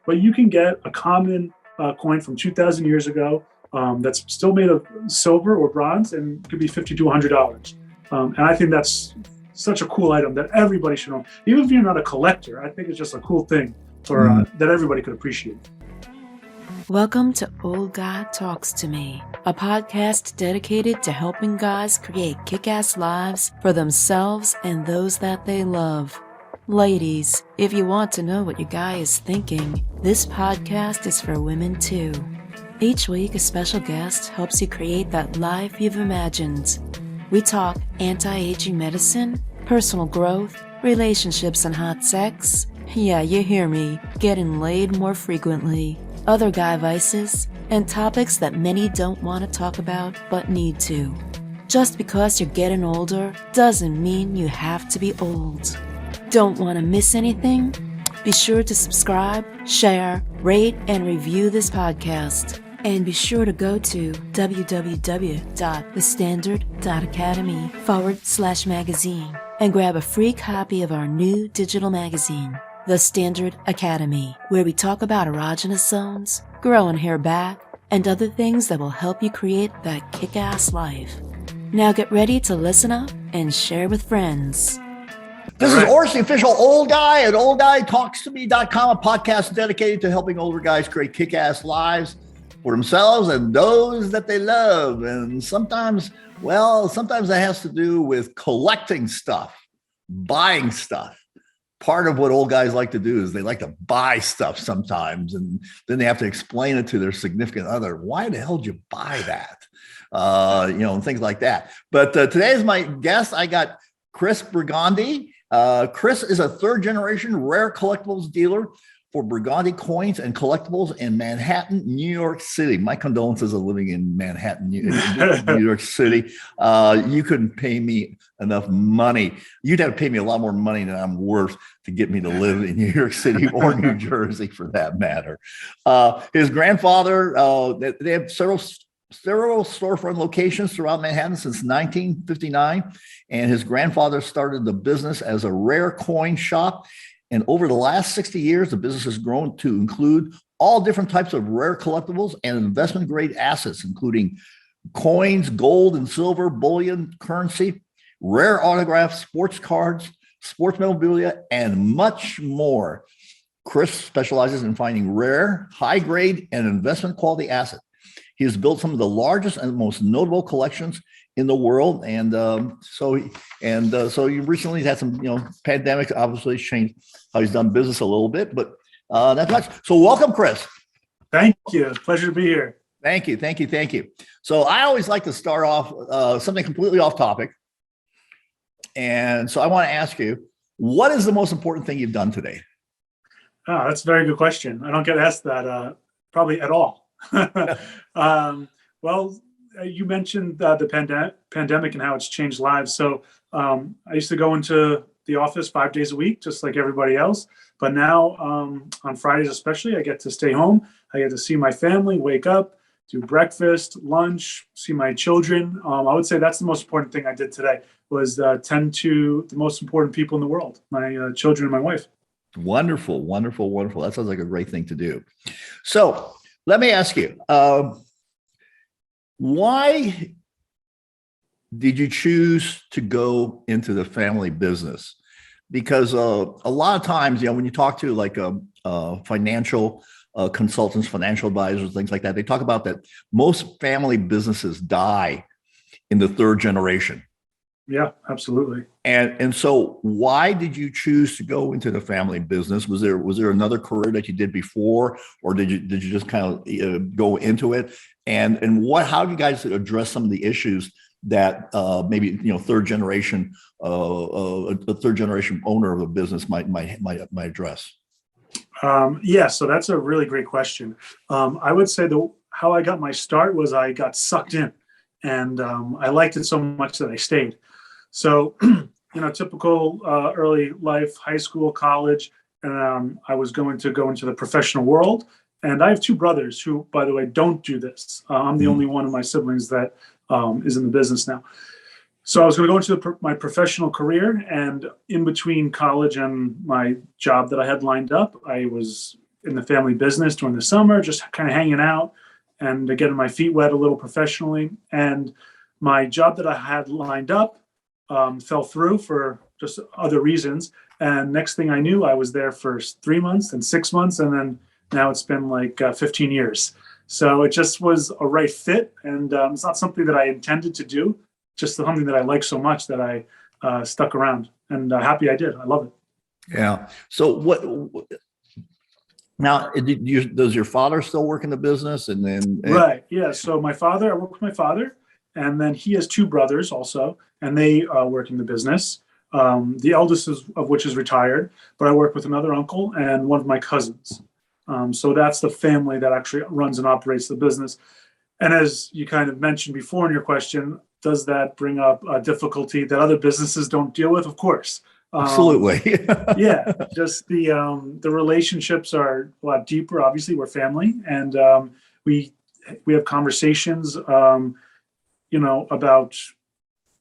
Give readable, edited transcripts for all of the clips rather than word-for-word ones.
but you can get a common coin from 2,000 years ago that's still made of silver or bronze and could be $50 to $100. And I think that's such a cool item that everybody should own. Even if you're not a collector, I think it's just a cool thing for that everybody could appreciate. Welcome to Old Guy Talks to Me, a podcast dedicated to helping guys create kick-ass lives for themselves and those that they love. Ladies, if you want to know what your guy is thinking, this podcast is for women too. Each week, a special guest helps you create that life you've imagined. We talk anti-aging medicine, personal growth, relationships and hot sex. Yeah, you hear me, getting laid more frequently, other guy vices, and topics that many don't want to talk about but need to. Just because you're getting older doesn't mean you have to be old. Don't want to miss anything? Be sure to subscribe, share, rate, and review this podcast. And be sure to go to www.thestandard.academy/magazine and grab a free copy of our new digital magazine, The Standard Academy, where we talk about erogenous zones, growing hair back, and other things that will help you create that kick-ass life. Now get ready to listen up and share with friends. This is Orson, the official old guy at oldguytalkstome.com, a podcast dedicated to helping older guys create kick-ass lives for themselves and those that they love. And sometimes that has to do with collecting stuff, buying stuff. Part of what old guys like to do is they like to buy stuff sometimes, and then they have to explain it to their significant other. Why the hell did you buy that? And things like that. But today is my guest. I got Chris Brigandi. Chris is a third-generation rare collectibles dealer for Brigandi Coins and Collectibles in Manhattan, New York City. My condolences of living in Manhattan, New York City. You couldn't pay me enough money. You'd have to pay me a lot more money than I'm worth to get me to live in New York City or New Jersey, for that matter. His grandfather, they have several storefront locations throughout Manhattan since 1959. And his grandfather started the business as a rare coin shop. And over the last 60 years, the business has grown to include all different types of rare collectibles and investment grade assets, including coins, gold and silver, bullion, currency, rare autographs, sports cards, sports memorabilia, and much more. Chris specializes in finding rare, high grade, and investment quality assets. He has built some of the largest and most notable collections in the world, and so you recently had some, pandemic obviously changed how he's done business a little bit, but that's much. So welcome, Chris. Thank you. Pleasure to be here. Thank you. So I always like to start off something completely off topic, and so I want to ask you, what is the most important thing you've done today? Oh, that's a very good question. I don't get asked that probably at all. Well, you mentioned the pandemic and how it's changed lives. So I used to go into the office 5 days a week, just like everybody else. But now on Fridays especially, I get to stay home. I get to see my family, wake up, do breakfast, lunch, see my children. I would say that's the most important thing I did today, was tend to the most important people in the world, my children and my wife. Wonderful. That sounds like a great thing to do. So let me ask you, why did you choose to go into the family business? Because a lot of times, when you talk to like financial consultants, financial advisors, things like that, they talk about that most family businesses die in the third generation. Yeah, absolutely. And so why did you choose to go into the family business? Was there another career that you did before, or did you just kind of go into it? And how do you guys address some of the issues that maybe third generation a third generation owner of a business might address? Yeah, so that's a really great question. I would say how I got my start was I got sucked in, and I liked it so much that I stayed. So, typical early life, high school, college, and I was going to go into the professional world. And I have two brothers who, by the way, don't do this. I'm the only one of my siblings that is in the business now. So I was going to go into my professional career, and in between college and my job that I had lined up, I was in the family business during the summer, just kind of hanging out and getting my feet wet a little professionally. And my job that I had lined up fell through for just other reasons. And next thing I knew, I was there for 3 months and 6 months. And then now it's been like 15 years. So it just was a right fit. And it's not something that I intended to do, just something that I like so much that I stuck around, and happy I did. I love it. Yeah. So what now, does your father still work in the business? And then Right. Yeah. So I work with my father, and then he has two brothers also, and they work in the business. The eldest of which is retired, but I work with another uncle and one of my cousins. So that's the family that actually runs and operates the business. And as you kind of mentioned before in your question, does that bring up a difficulty that other businesses don't deal with? Of course. Absolutely. Yeah, just the relationships are a lot deeper. Obviously, we're family, and we have conversations, about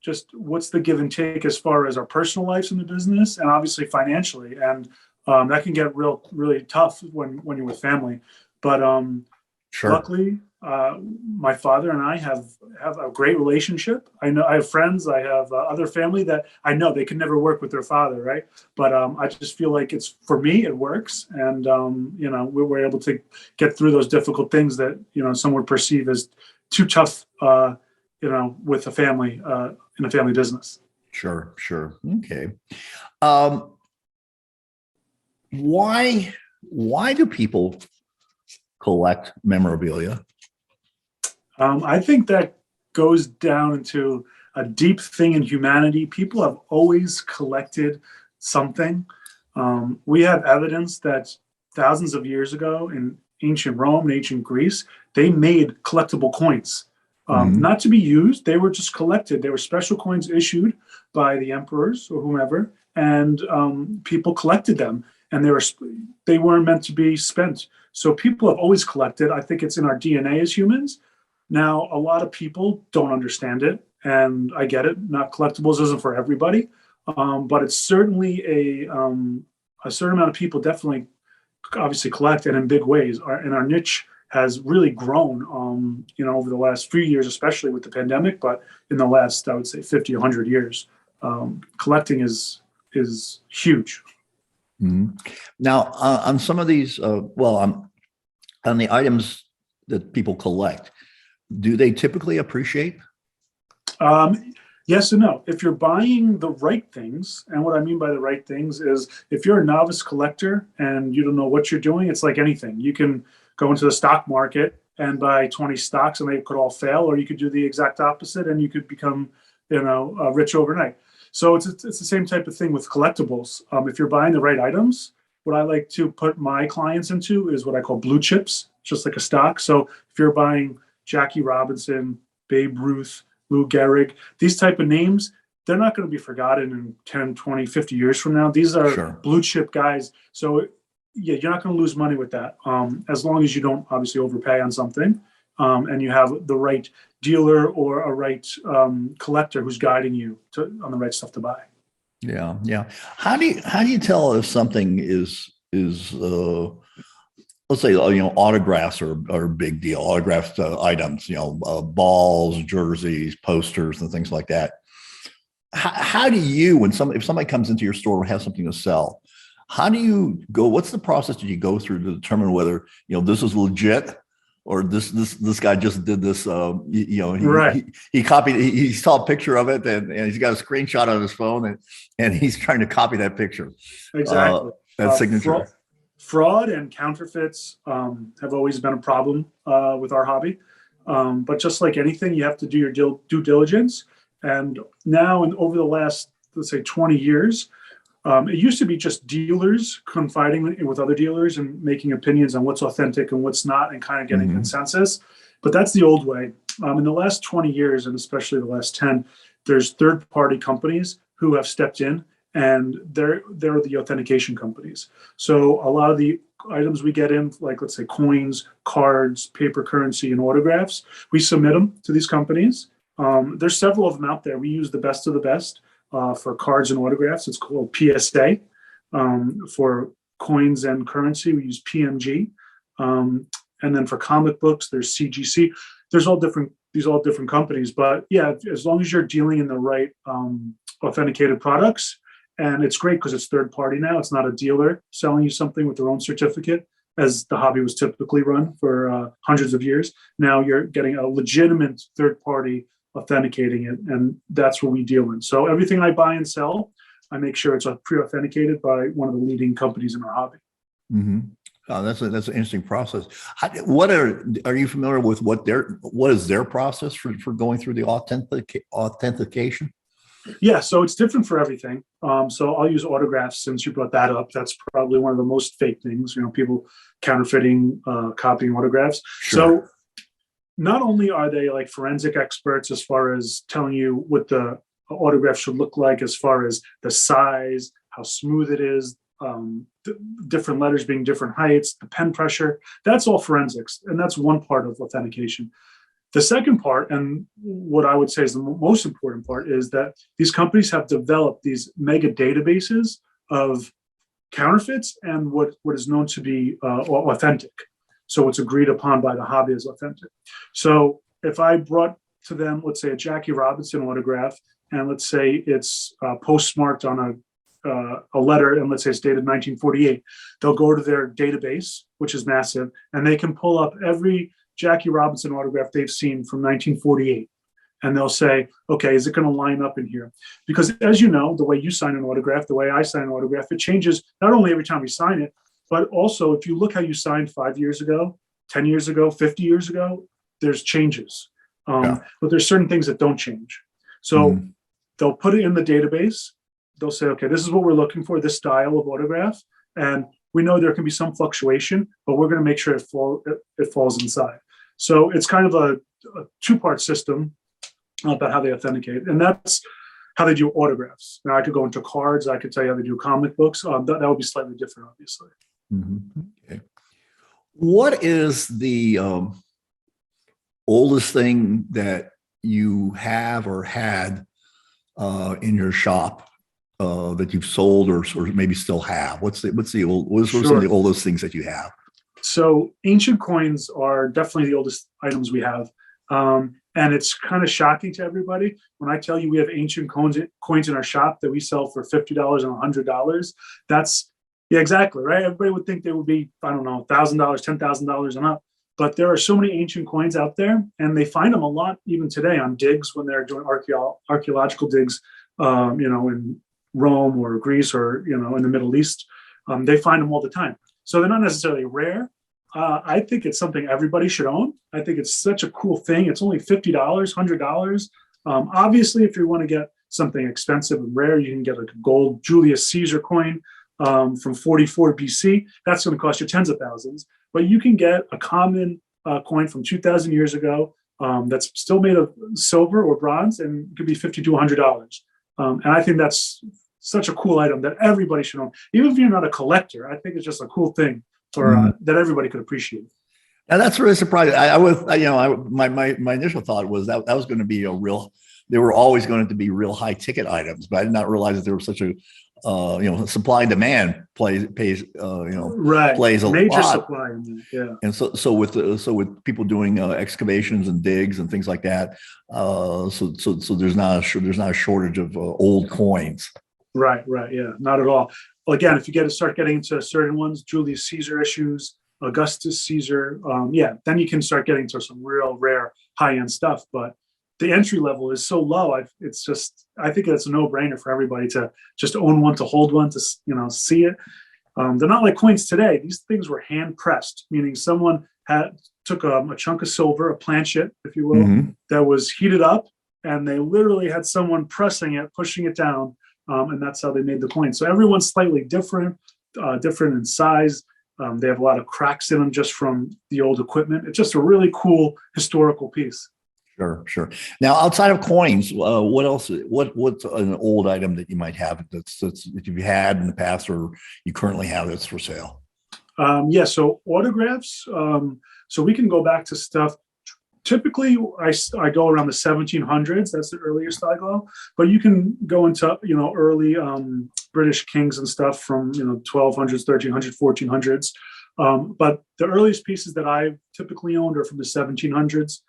just what's the give and take as far as our personal lives in the business, and obviously financially, and that can get really tough when you're with family. But Sure. luckily, my father and I have a great relationship. I know I have friends, I have other family that I know they can never work with their father, right? But I just feel like for me, it works, and we were able to get through those difficult things that some would perceive as too tough, with a family in a family business. Sure. Okay. Why do people collect memorabilia? I think that goes down into a deep thing in humanity. People have always collected something. We have evidence that thousands of years ago in ancient Rome and ancient Greece, they made collectible coins. Not to be used, they were just collected. They were special coins issued by the emperors or whomever, and people collected them, and they weren't meant to be spent. So people have always collected. I think it's in our DNA as humans. Now, a lot of people don't understand it, and I get it. Not collectibles isn't for everybody, but it's certainly a certain amount of people definitely, obviously, collect, and in big ways. And our niche has really grown, over the last few years, especially with the pandemic. But in the last, I would say, 50, 100 years, collecting is huge. Mm-hmm. Now, on some of these, on the items that people collect, do they typically appreciate? Yes and no. If you're buying the right things, and what I mean by the right things is if you're a novice collector and you don't know what you're doing, it's like anything. You can go into the stock market and buy 20 stocks and they could all fail, or you could do the exact opposite and you could become, rich overnight. So it's the same type of thing with collectibles. If you're buying the right items, what I like to put my clients into is what I call blue chips, just like a stock. So if you're buying Jackie Robinson, Babe Ruth, Lou Gehrig, these type of names, they're not going to be forgotten in 10, 20, 50 years from now. These are blue chip guys. So yeah, you're not going to lose money with that, as long as you don't obviously overpay on something, and you have the right dealer or a right collector who's guiding you on the right stuff to buy. Yeah. How do you tell if something is let's say autographs are a big deal, autographed items, balls, jerseys, posters, and things like that. How do you, if somebody comes into your store and has something to sell, how do you go? What's the process that you go through to determine whether this is legit or this guy just did this? He copied. He saw a picture of it and he's got a screenshot on his phone and he's trying to copy that picture. Exactly. That signature. Fraud and counterfeits have always been a problem with our hobby. But just like anything, you have to do your due diligence. And now, over the last, let's say, 20 years, it used to be just dealers confiding with other dealers and making opinions on what's authentic and what's not, and kind of getting consensus. But that's the old way. In the last 20 years, and especially the last 10, there's third-party companies who have stepped in, and they're the authentication companies. So a lot of the items we get in, like let's say coins, cards, paper currency, and autographs, we submit them to these companies. There's several of them out there. We use the best of the best for cards and autographs. It's called PSA for coins and currency, we use PMG. And then for comic books, there's CGC. There's these all different companies, but yeah, as long as you're dealing in the right authenticated products, and it's great because it's third party now. It's not a dealer selling you something with their own certificate, as the hobby was typically run for hundreds of years. Now you're getting a legitimate third party authenticating it, and that's what we deal in. So everything I buy and sell, I make sure it's pre-authenticated by one of the leading companies in our hobby. Mm-hmm. Oh, that's an interesting process. Are you familiar with what is their process for going through the authentication? Yeah, so it's different for everything. So I'll use autographs since you brought that up. That's probably one of the most fake things, people counterfeiting, copying autographs. Sure. So not only are they like forensic experts as far as telling you what the autograph should look like, as far as the size, how smooth it is, different letters being different heights, the pen pressure, that's all forensics. And that's one part of authentication. The second part, and what I would say is the most important part, is that these companies have developed these mega databases of counterfeits and what is known to be authentic. So it's agreed upon by the hobby as authentic. So if I brought to them, let's say, a Jackie Robinson autograph, and let's say it's postmarked on a letter, and let's say it's dated 1948, they'll go to their database, which is massive, and they can pull up every Jackie Robinson autograph they've seen from 1948. And they'll say, okay, is it going to line up in here? Because as you know, the way you sign an autograph, the way I sign an autograph, it changes not only every time you sign it, but also if you look how you signed 5 years ago, 10 years ago, 50 years ago, there's changes. But there's certain things that don't change. So they'll put it in the database. They'll say, okay, this is what we're looking for, this style of autograph. And we know there can be some fluctuation, but we're going to make sure it falls inside. So it's kind of a two-part system about how they authenticate. And that's how they do autographs. Now, I could go into cards. I could tell you how they do comic books. That would be slightly different, obviously. Mm-hmm. Okay. What is the oldest thing that you have or had in your shop that you've sold or maybe still have? What are some of the oldest things that you have? So ancient coins are definitely the oldest items we have. And it's kind of shocking to everybody when I tell you we have ancient coins in our shop that we sell for $50 and $100. Yeah, exactly, right? Everybody would think they would be, I don't know, $1,000, $10,000 and up. But there are so many ancient coins out there, and they find them a lot even today on digs when they're doing archaeological digs, in Rome or Greece or, in the Middle East. They find them all the time. So they're not necessarily rare. I think it's something everybody should own. I think it's such a cool thing. It's only $50, $100. Obviously, if you want to get something expensive and rare, you can get like a gold Julius Caesar coin from 44 BC. That's going to cost you tens of thousands. But you can get a common coin from 2,000 years ago that's still made of silver or bronze, and it could be $50 to $100. And I think that's such a cool item that everybody should own. Even if you're not a collector, I think it's just a cool thing for that everybody could appreciate. And that's really surprising. My initial thought was that was going to be they were always going to be real high ticket items, but I did not realize that there was such a supply and demand plays a major lot. supply. Yeah. And so with people doing excavations and digs and things like that, so there's not a shortage of old coins. Right. Yeah, not at all. Well, again, if you start getting into certain ones, Julius Caesar issues, Augustus Caesar, then you can start getting to some real rare high-end stuff. But the entry level is so low. I think it's a no-brainer for everybody to just own one, to hold one, to see it. They're not like coins today. These things were hand pressed, meaning someone took a chunk of silver, a planchet, if you will, that was heated up, and they literally had someone pressing it, pushing it down, and that's how they made the coin. So everyone's slightly different in size. They have a lot of cracks in them just from the old equipment. It's just a really cool historical piece. Sure. Now, outside of coins, what else? What's an old item that you might have that you've had in the past or you currently have that's for sale? So autographs. So we can go back to stuff. Typically, I go around the 1700s. That's the earliest I go. But you can go into early British kings and stuff from 1200s, 1300s, 1400s. But the earliest pieces that I've typically owned are from the 1700s.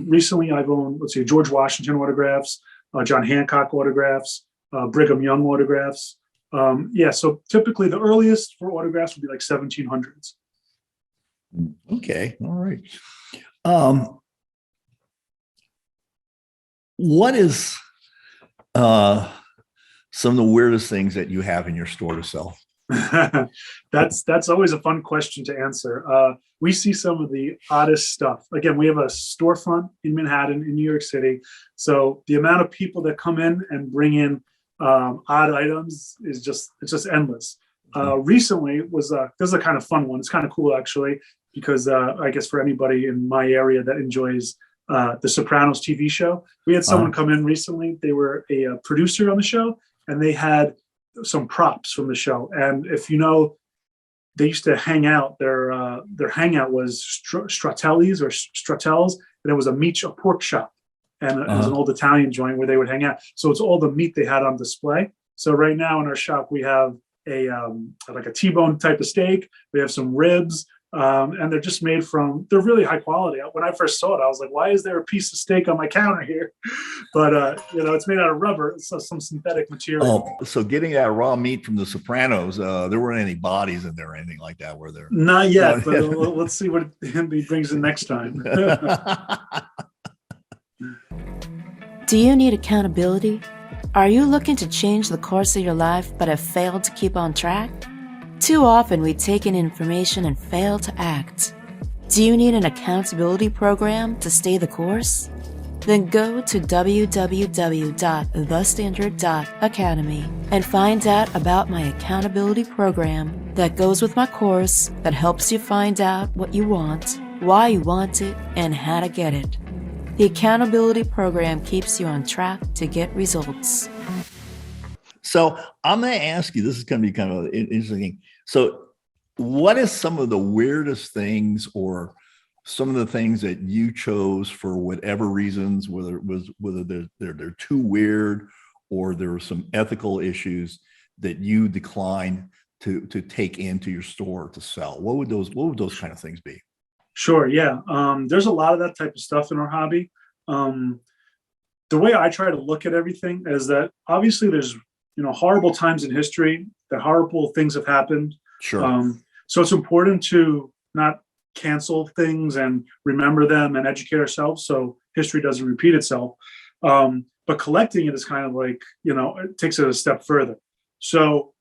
Recently, I've owned, let's see, George Washington autographs, John Hancock autographs, Brigham Young autographs. So typically the earliest for autographs would be like 1700s. Okay, all right. What is some of the weirdest things that you have in your store to sell? That's always a fun question to answer. We see some of the oddest stuff. Again, we have a storefront in Manhattan, in New York City. So the amount of people that come in and bring in odd items is just endless. Recently was this is a kind of fun one. It's kind of cool actually, because I guess for anybody in my area that enjoys the Sopranos TV show, we had someone come in recently. They were a producer on the show, and they had some props from the show. And if you know, they used to hang out. Their hangout was Stratelli's or Stratels, and it was a pork shop, and it was an old Italian joint where they would hang out. So it's all the meat they had on display. So right now in our shop we have a like a T-bone type of steak. We have some ribs. And they're just made from, they're really high quality. When I first saw it, I was like, why is there a piece of steak on my counter here? But, it's made out of rubber. It's some synthetic material. Oh, so getting that raw meat from the Sopranos, there weren't any bodies in there or anything like that, were there? Not yet, but let's see what he brings in next time. Do you need accountability? Are you looking to change the course of your life but have failed to keep on track? Too often we take in information and fail to act. Do you need an accountability program to stay the course? Then go to www.thestandard.academy and find out about my accountability program that goes with my course that helps you find out what you want, why you want it, and how to get it. The accountability program keeps you on track to get results. So I'm going to ask you, this is going to be kind of interesting. So what is some of the weirdest things or some of the things that you chose for whatever reasons, whether they're too weird or there were some ethical issues that you declined to take into your store to sell? What would those kind of things be? Sure. Yeah. There's a lot of that type of stuff in our hobby. The way I try to look at everything is that obviously there's horrible times in history, that horrible things have happened. Sure. So it's important to not cancel things and remember them and educate ourselves so history doesn't repeat itself. But collecting it is kind of like, it takes it a step further. So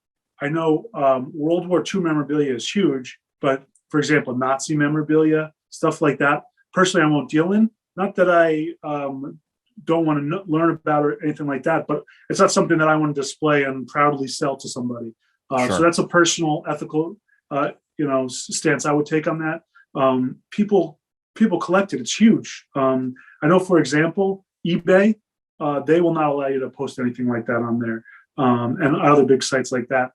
I know World War II memorabilia is huge, but for example, Nazi memorabilia, stuff like that, personally, I won't deal in. Not that I don't want to learn about or anything like that, but it's not something that I want to display and proudly sell to somebody. Sure. So that's a personal, ethical, stance I would take on that. People collect it; it's huge. I know, for example, eBay, they will not allow you to post anything like that on there, and other big sites like that.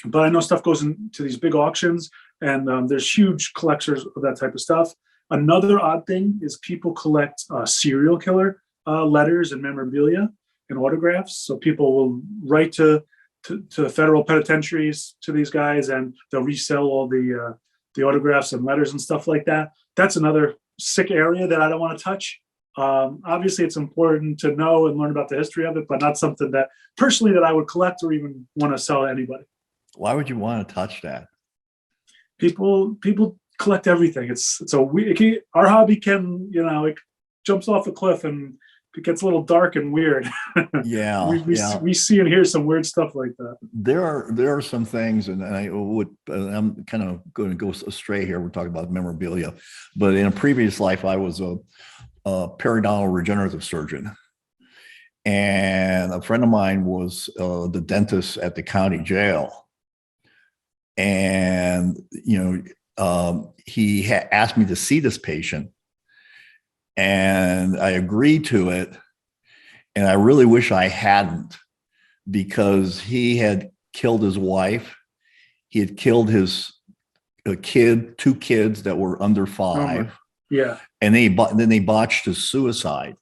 But I know stuff goes into these big auctions, and there's huge collectors of that type of stuff. Another odd thing is people collect serial killer letters and memorabilia and autographs. So people will write to federal penitentiaries to these guys, and they'll resell all the autographs and letters and stuff like that. That's another sick area that I don't want to touch. Obviously, it's important to know and learn about the history of it, but not something that personally that I would collect or even want to sell to anybody. Why would you want to touch that? People collect everything. Our hobby can, it jumps off a cliff and it gets a little dark and weird. Yeah, we see and hear some weird stuff like that. There are some things, and I'm kind of going to go astray here. We're talking about memorabilia, but in a previous life, I was a periodontal regenerative surgeon, and a friend of mine was the dentist at the county jail, and he asked me to see this patient, and I agreed to it. And I really wish I hadn't, because he had killed his wife. He had killed his two kids that were under 5. Yeah. And then they botched his suicide.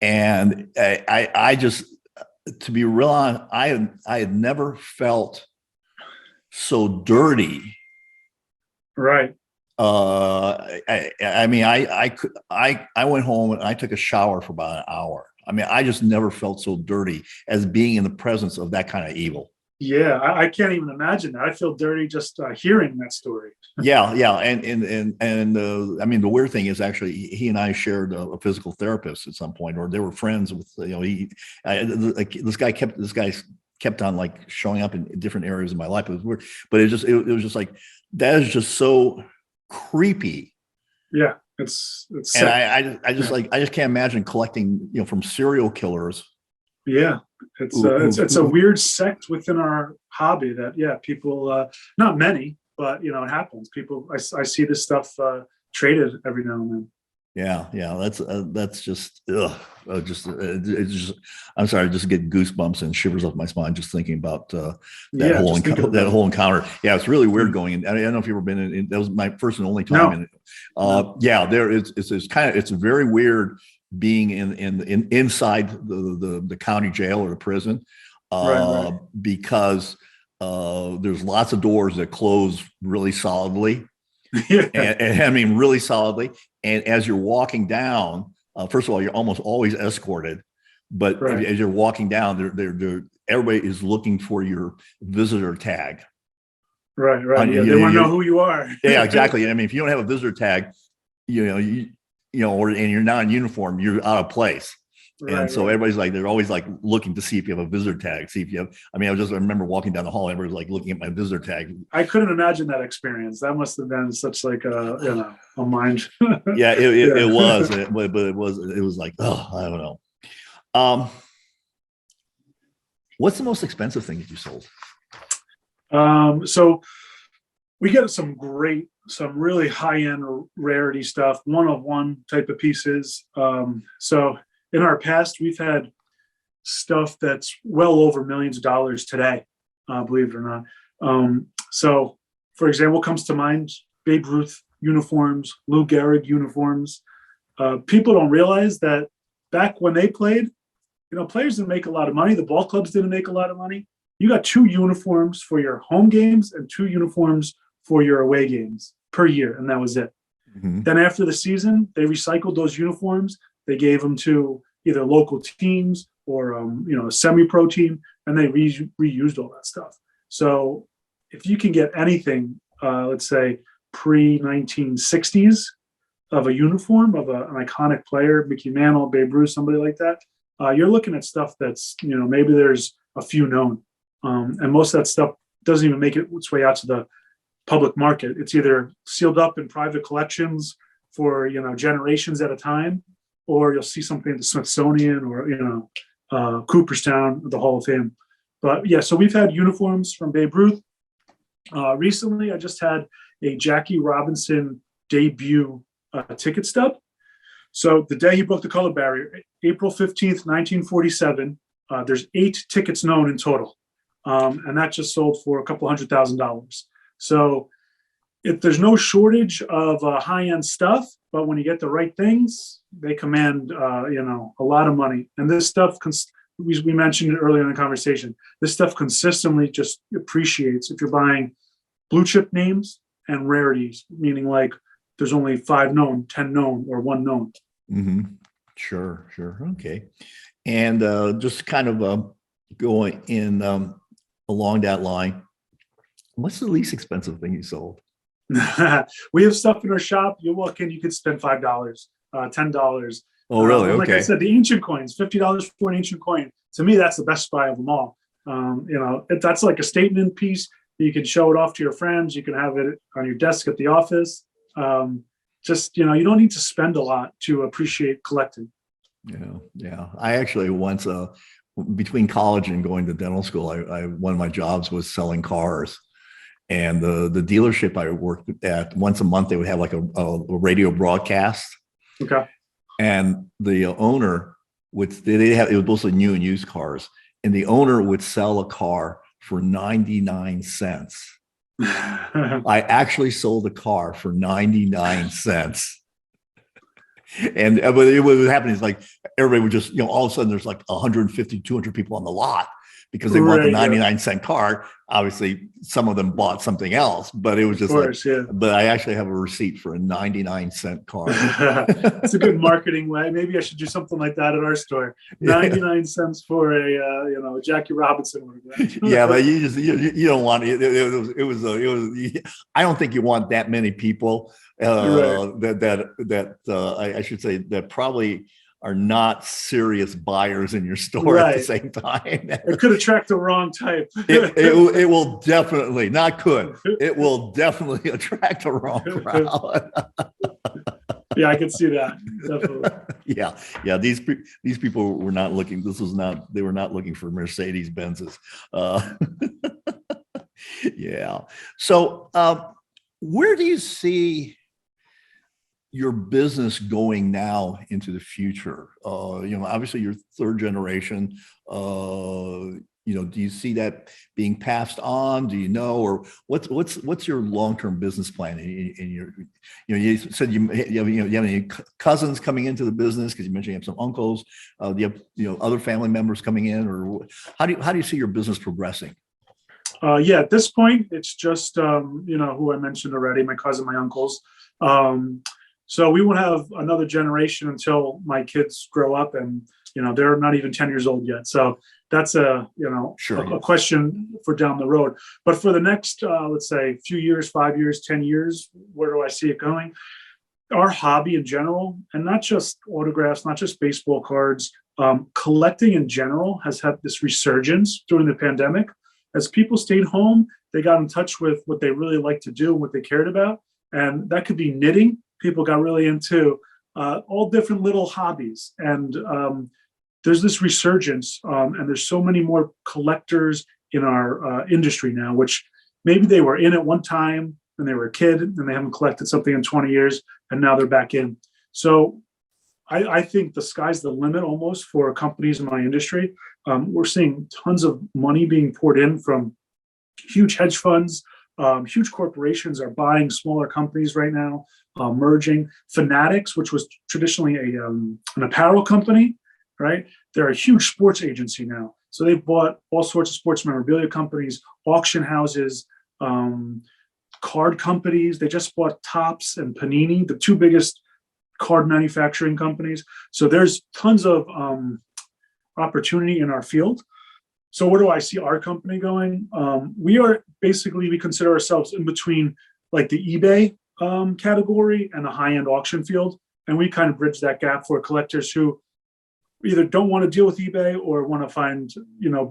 And I just, to be real honest, I had never felt so dirty. Right. I mean, I went home and I took a shower for about an hour. I mean, I just never felt so dirty as being in the presence of that kind of evil. Yeah, I can't even imagine that. I feel dirty just hearing that story. Yeah, and I mean, the weird thing is actually he and I shared a physical therapist at some point, or they were friends with, you know, this guy kept on like showing up in different areas of my life. It was weird, but it was just like, that is just so creepy. Yeah, it's and sick. I just can't imagine collecting, you know, from serial killers. Yeah, it's a weird sect within our hobby that, yeah, people, not many, but you know, it happens. People, I see this stuff traded every now and then. Yeah, that's just it's just, I'm sorry, I just get goosebumps and shivers up my spine just thinking about that whole encounter. Yeah, it's really weird going in. I don't know if you've ever been in. That was my first and only time. No. No. Yeah, it's very weird being inside the county jail or the prison, Right. because there's lots of doors that close really solidly. Yeah. And I mean, really solidly. And as you're walking down, first of all, you're almost always escorted. But Right. as you're walking down, everybody is looking for your visitor tag. Right. Yeah, they want to know who you are. Yeah, exactly. I mean, if you don't have a visitor tag, and you're not in uniform, you're out of place. And so everybody's like, they're always like looking to see if you have a visitor tag, see if you have, I mean, I remember walking down the hall, everybody's like looking at my visitor tag. I couldn't imagine that experience. That must have been such like a mind. Yeah, it was, but it was like, oh, I don't know. What's the most expensive thing that you sold? So we get some really high-end rarity stuff, one-of-one type of pieces. So in our past, we've had stuff that's well over millions of dollars today, believe it or not. So, for example, what comes to mind, Babe Ruth uniforms, Lou Gehrig uniforms. People don't realize that back when they played, players didn't make a lot of money. The ball clubs didn't make a lot of money. You got 2 uniforms for your home games and 2 uniforms for your away games per year, and that was it. Mm-hmm. Then after the season, they recycled those uniforms. They gave them to either local teams or a semi-pro team, and they reused all that stuff. So if you can get anything, let's say pre-1960s of a uniform of an iconic player, Mickey Mantle, Babe Ruth, somebody like that, you're looking at stuff that's, maybe there's a few known. And most of that stuff doesn't even make its way out to the public market. It's either sealed up in private collections for, generations at a time, or you'll see something at the Smithsonian or, Cooperstown, the Hall of Fame. But yeah, so we've had uniforms from Babe Ruth. Recently, I just had a Jackie Robinson debut ticket stub. So the day he broke the color barrier, April 15th, 1947, there's 8 tickets known in total. And that just sold for a couple $100,000. So if there's no shortage of high-end stuff, but when you get the right things, they command, a lot of money. And this stuff, we mentioned it earlier in the conversation, this stuff consistently just appreciates if you're buying blue chip names and rarities, meaning like there's only 5 known, 10 known, or 1 known. Mm-hmm. Sure. Okay. And just kind of going in along that line, what's the least expensive thing you sold? We have stuff in our shop. You walk in, you could spend $5, $10. Oh, really? Okay. Like I said, the ancient coins, $50 for an ancient coin. To me, that's the best buy of them all. That's like a statement piece. You can show it off to your friends. You can have it on your desk at the office. You don't need to spend a lot to appreciate collecting. Yeah. I actually once, between college and going to dental school, one of my jobs was selling cars. And the dealership I worked at, once a month, they would have like a radio broadcast. Okay. And the owner it was mostly new and used cars. And the owner would sell a car for 99 cents. I actually sold a car for 99 cents. And but what would happen is like everybody would just, all of a sudden there's like 150, 200 people on the lot because they want the 99-cent card. Obviously, some of them bought something else, but it was just but I actually have a receipt for a 99-cent card. It's a good marketing way. Maybe I should do something like that at our store. 99 cents for a Jackie Robinson autograph. Yeah, but you don't want it. It was I don't think you want that many people I should say that probably are not serious buyers in your store at the same time. It could attract the wrong type. It will definitely, not could, it will definitely attract the wrong crowd. Yeah, I could see that. Definitely. Yeah. These people were not looking. They were not looking for Mercedes Benzes. Yeah. So where do you see your business going now into the future? Obviously you're third generation. Do you see that being passed on? Do you know, or what's your long-term business plan? In your, you said you have any cousins coming into the business, because you mentioned you have some uncles. Do you have other family members coming in, or how do you see your business progressing? At this point, it's just who I mentioned already, my cousin, my uncles. So we won't have another generation until my kids grow up, and they're not even 10 years old yet. So that's a question for down the road. But for the next, let's say, few years, 5 years, 10 years, where do I see it going? Our hobby in general, and not just autographs, not just baseball cards, collecting in general has had this resurgence during the pandemic. As people stayed home, they got in touch with what they really liked to do and what they cared about. And that could be knitting. People got really into all different little hobbies. And there's this resurgence, and there's so many more collectors in our industry now, which maybe they were in at one time when they were a kid and they haven't collected something in 20 years, and now they're back in. So I think the sky's the limit almost for companies in my industry. We're seeing tons of money being poured in from huge hedge funds. Huge corporations are buying smaller companies right now, merging. Fanatics, which was traditionally an apparel company, right? They're a huge sports agency now. So they've bought all sorts of sports memorabilia companies, auction houses, card companies. They just bought Topps and Panini, the two biggest card manufacturing companies. So there's tons of opportunity in our field. So where do I see our company going? We consider ourselves in between like the eBay category and the high-end auction field. And we kind of bridge that gap for collectors who either don't want to deal with eBay or want to find,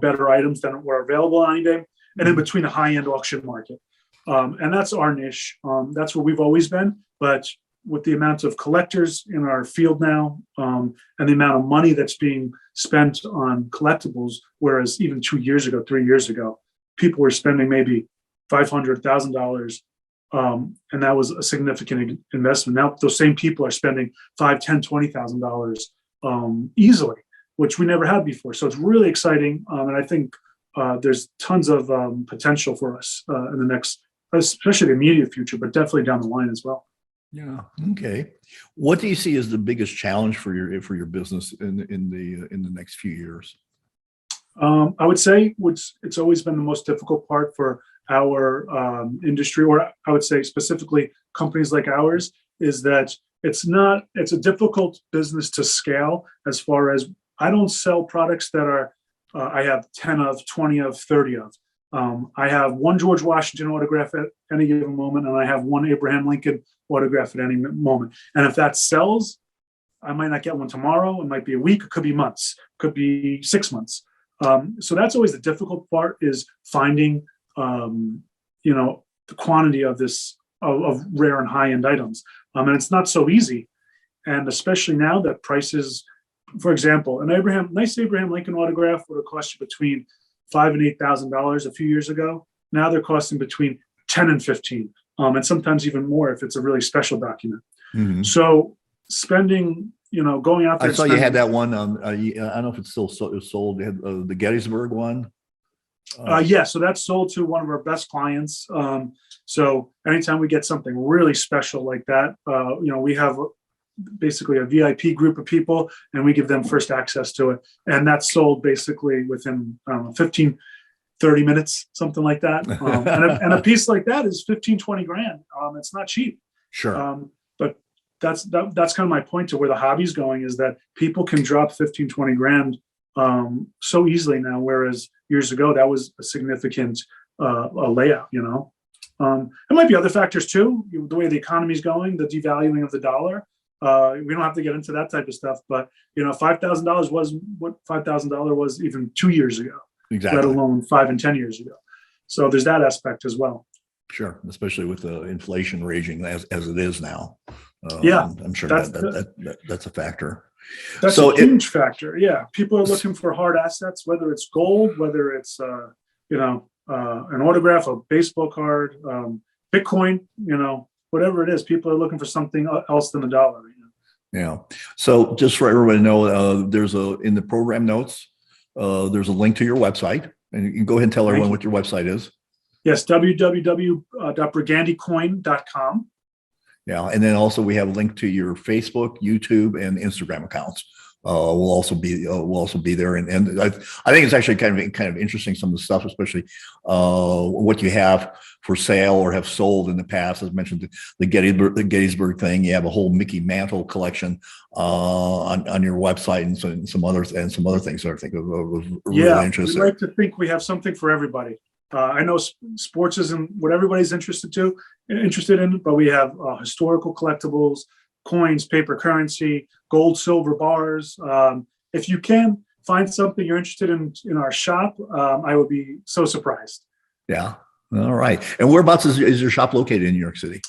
better items than were available on eBay, and in between the high-end auction market. And that's our niche. That's where we've always been. But with the amount of collectors in our field now, and the amount of money that's being spent on collectibles, whereas even 2 years ago, 3 years ago, people were spending maybe $500,000, and that was a significant investment. Now those same people are spending $5,000, $10,000, $20,000 easily, which we never had before. So it's really exciting, and I think there's tons of potential for us in the next, especially the immediate future, but definitely down the line as well. Yeah. Okay. What do you see as the biggest challenge for your business in the next few years? I would say it's always been the most difficult part for our industry, or I would say specifically companies like ours, is that it's a difficult business to scale. As far as, I don't sell products that are I have 10 of, 20 of, 30 of. I have one George Washington autograph at any given moment, and I have one Abraham Lincoln autograph at any moment. And if that sells, I might not get one tomorrow. It might be a week. It could be months. It could be 6 months. So that's always the difficult part, is finding, the quantity of of rare and high-end items. And it's not so easy. And especially now that prices, for example, a nice Abraham Lincoln autograph would have cost you between $5,000 and $8,000 a few years ago. Now they're costing between 10 and 15, and sometimes even more if it's a really special document. Mm-hmm. So spending, going out there. I saw you had that one. I don't know if it's still sold. You had the Gettysburg one. Yeah, so that's sold to one of our best clients. So anytime we get something really special like that, we have basically a VIP group of people, and we give them first access to it. And that's sold basically within 15, 30 minutes, something like that. And a piece like that is 15, 20 grand. It's not cheap. Sure. But that's kind of my point to where the hobby's going, is that people can drop 15, 20 grand so easily now, whereas years ago that was a significant a layout. There might be other factors too, the way the economy's going, the devaluing of the dollar. We don't have to get into that type of stuff, but $5,000 was what $5,000 was even 2 years ago, Exactly. let alone 5 and 10 years ago. So there's that aspect as well. Sure, especially with the inflation raging as it is now. Yeah, I'm sure that's a factor. That's a huge factor. Yeah, people are looking for hard assets, whether it's gold, whether it's an autograph, a baseball card, Bitcoin, whatever it is. People are looking for something else than a dollar. Yeah. So just for everybody to know, there's in the program notes, there's a link to your website, and you can go ahead and tell everyone what your website is. Yes, www.brigandicoin.com. Yeah, and then also we have a link to your Facebook, YouTube, and Instagram accounts. Will also be there, and I think it's actually kind of interesting, some of the stuff, especially what you have for sale or have sold in the past. As mentioned, the Gettysburg thing. You have a whole Mickey Mantle collection on your website, and some other things that I think was really interesting. We like to think we have something for everybody. I know sports isn't what everybody's interested in, but we have historical collectibles, coins, paper currency, gold, silver bars. If you can find something you're interested in our shop, I would be so surprised. Yeah. All right. And whereabouts is your shop located in New York City?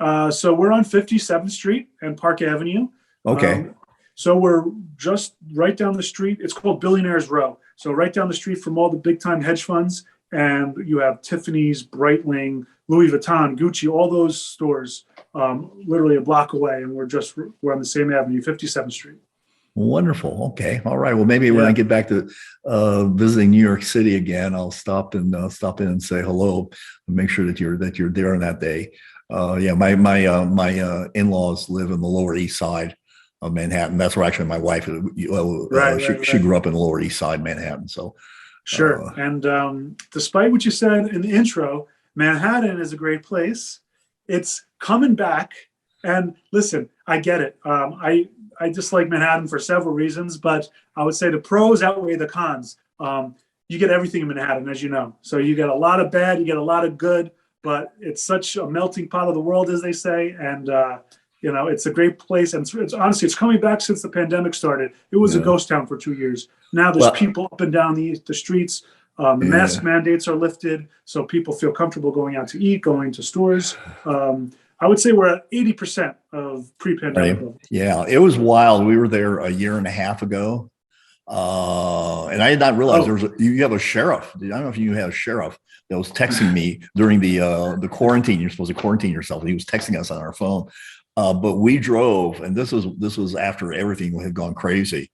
So we're on 57th Street and Park Avenue. Okay. So we're just right down the street. It's called Billionaires Row. So right down the street from all the big time hedge funds. And you have Tiffany's, Breitling, Louis Vuitton, Gucci, all those stores literally a block away. And we're on the same avenue, 57th Street. Wonderful. Okay. All right. Well, maybe when I get back to visiting New York City again, I'll stop in and say hello and make sure that you're there on that day. My in-laws live in the Lower East Side of Manhattan. That's where actually my wife, she grew up in the Lower East Side, Manhattan. So. Sure. And despite what you said in the intro, Manhattan is a great place. It's coming back. And listen, I get it. I dislike Manhattan for several reasons, but I would say the pros outweigh the cons. You get everything in Manhattan, as you know. So you get a lot of bad, you get a lot of good, but it's such a melting pot of the world, as they say. And, it's a great place. And it's honestly, it's coming back since the pandemic started. It was a ghost town for 2 years. Now there's people up and down the streets. The mask mandates are lifted, so people feel comfortable going out to eat, going to stores. I would say we're at 80% of pre-pandemic level. Yeah, it was wild. We were there a year and a half ago, and I did not realize you have a sheriff. I don't know if you had a sheriff that was texting me during the quarantine. You're supposed to quarantine yourself, and he was texting us on our phone. But we drove, and this was after everything had gone crazy.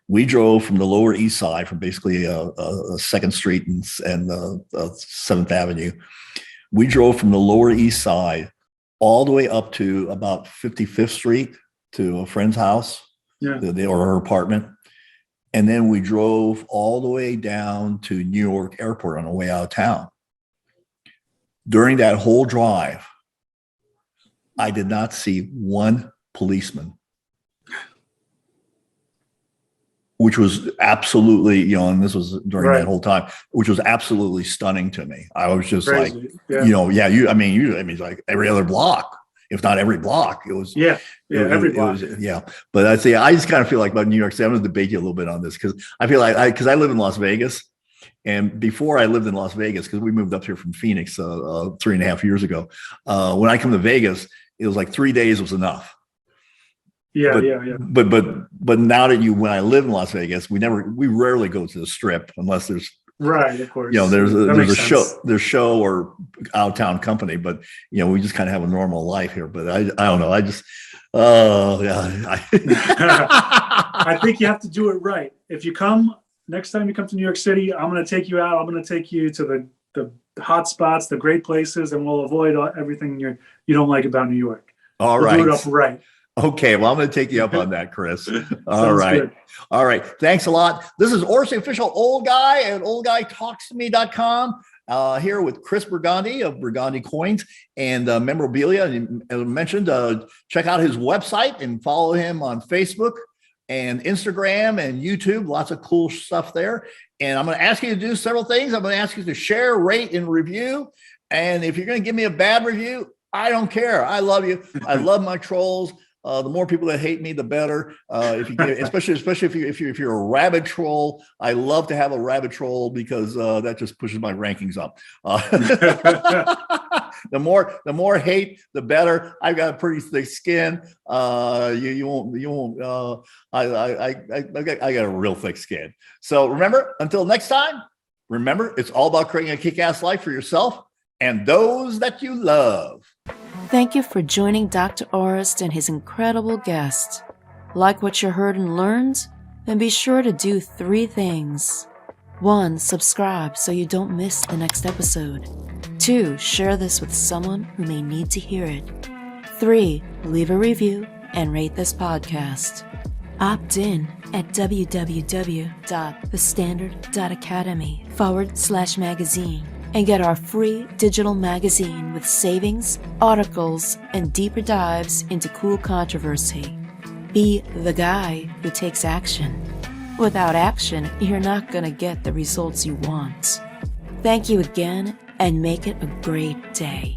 We drove from the Lower East Side, from basically 2nd Street and 7th Avenue. We drove from the Lower East Side all the way up to about 55th Street to a friend's house, or her apartment. And then we drove all the way down to New York Airport on the way out of town. During that whole drive, I did not see one policeman, which was absolutely, and this was during that whole time, which was absolutely stunning to me. I was just crazy. It's like every other block, if not every block. It was, every block. But I'd say, I just kind of feel like about New York City, I'm going to debate you a little bit on this, because I feel like, because I live in Las Vegas. And before I lived in Las Vegas, because we moved up here from Phoenix 3.5 years ago, when I come to Vegas, it was like 3 days was enough. But now that when I live in Las Vegas, we rarely go to the Strip unless there's of course. There's show or out of town company, but we just kind of have a normal life here. But I don't know. I just I think you have to do it right. If you next time you come to New York City, I'm going to take you out. I'm going to take you to the hot spots, the great places, and we'll avoid everything you don't like about New York. All right. Do it up right. Okay, well, I'm going to take you up on that, Chris. All Sounds right. good. All right. Thanks a lot. This is Orsi, official old guy at oldguytalkstome.com. Here with Chris Brigandi of Brigandi Coins and Memorabilia. And as I mentioned, check out his website and follow him on Facebook and Instagram and YouTube. Lots of cool stuff there. And I'm going to ask you to do several things. I'm going to ask you to share, rate, and review. And if you're going to give me a bad review, I don't care. I love you. I love my trolls. The more people that hate me, the better. If you get, especially if you're a rabid troll, I love to have a rabid troll because that just pushes my rankings up. The more hate, the better. I've got a pretty thick skin. You won't. I got a real thick skin. So remember, until next time, remember, it's all about creating a kick-ass life for yourself and those that you love. Thank you for joining Dr. Orest and his incredible guest. Like what you heard and learned? Then be sure to do 3 things. 1. Subscribe so you don't miss the next episode. 2. Share this with someone who may need to hear it. 3. Leave a review and rate this podcast. Opt in at www.thestandard.academy/magazine. And get our free digital magazine with savings, articles, and deeper dives into cool controversy. Be the guy who takes action. Without action, you're not going to get the results you want. Thank you again, and make it a great day.